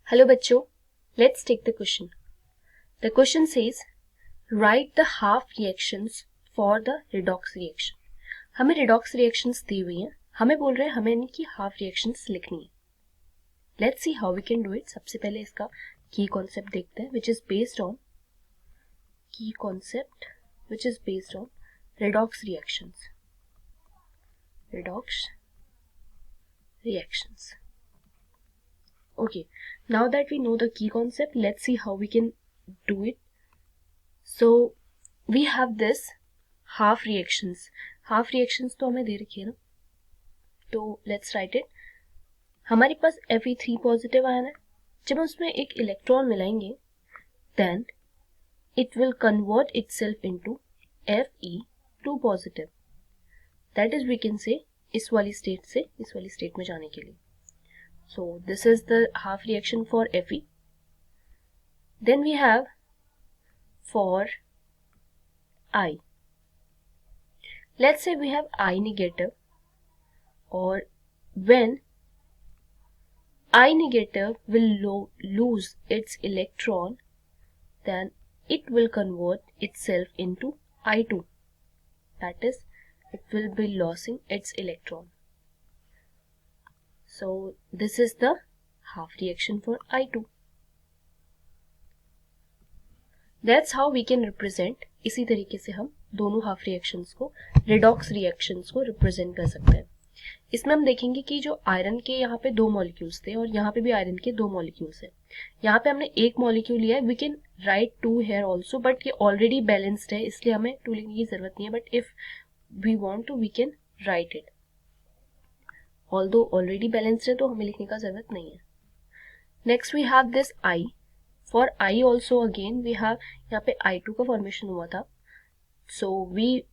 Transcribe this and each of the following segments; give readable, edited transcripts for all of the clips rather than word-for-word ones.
Hello बच्चों, let's take the question. The question says write the half reactions for the redox reaction. हमें redox reactions दी हुई हैं, हमें बोल रहे हैं हमें इनकी हाफ रिएक्शंस लिखनी है. Let's see how we can do it. सबसे पहले इसका की कॉन्सेप्ट देखते हैं which is based on redox reactions. Okay, now that we know the key concept, let's see how we can do it. So we have this half reactions. Half reactions तो हमें दे रखी है ना, तो let's write it. हमारे पास Fe3 positive ion है. जब हम उसमें एक इलेक्ट्रॉन मिलाएंगे then it will convert itself into Fe2 positive. That is we can say इस वाली स्टेट से इस वाली स्टेट में जाने के लिए. So this is the half reaction for Fe. Then we have for I. Let's say we have I negative, or when I negative will lose its electron, then it will convert itself into I2. That is, it will be losing its electron. So this is the half reaction for I2. That's how we can represent. इसी तरीके से हम दोनों half reactions को, redox reactions को represent कर सकते हैं. इसमें हम देखेंगे कि जो आयरन के यहाँ पे 2 मॉलिक्यूल्स थे और यहाँ पे भी आयरन के 2 मॉलिक्यूल्स है. यहाँ पे हमने एक मॉलिक्यूल लिया है. We can write 2 here also, but ये ऑलरेडी बैलेंस्ड है इसलिए हमें 2 लिखने की जरूरत नहीं है. But if we want to we can write it. Although already balanced है तो हमें लिखने का जरूरत नहीं है. Next we have this I. For I also again we have, यहाँ पे I2 का फॉर्मेशन हुआ था, so we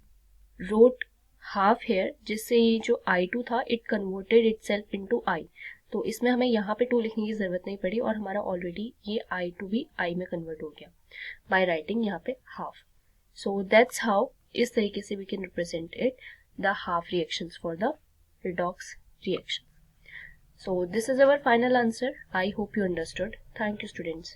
wrote half here, जिससे ये जो I2 था it converted itself into I. तो इसमें हमें यहाँ पे 2 लिखने की जरूरत नहीं पड़ी और हमारा ऑलरेडी ये I2 भी I में कन्वर्ट हो गया बाय राइटिंग यहाँ पे हाफ. सो दैट्स हाउ, इस तरीके से we can represent it the half reactions for the redox reaction. So this is our final answer. I hope you understood. Thank you, students.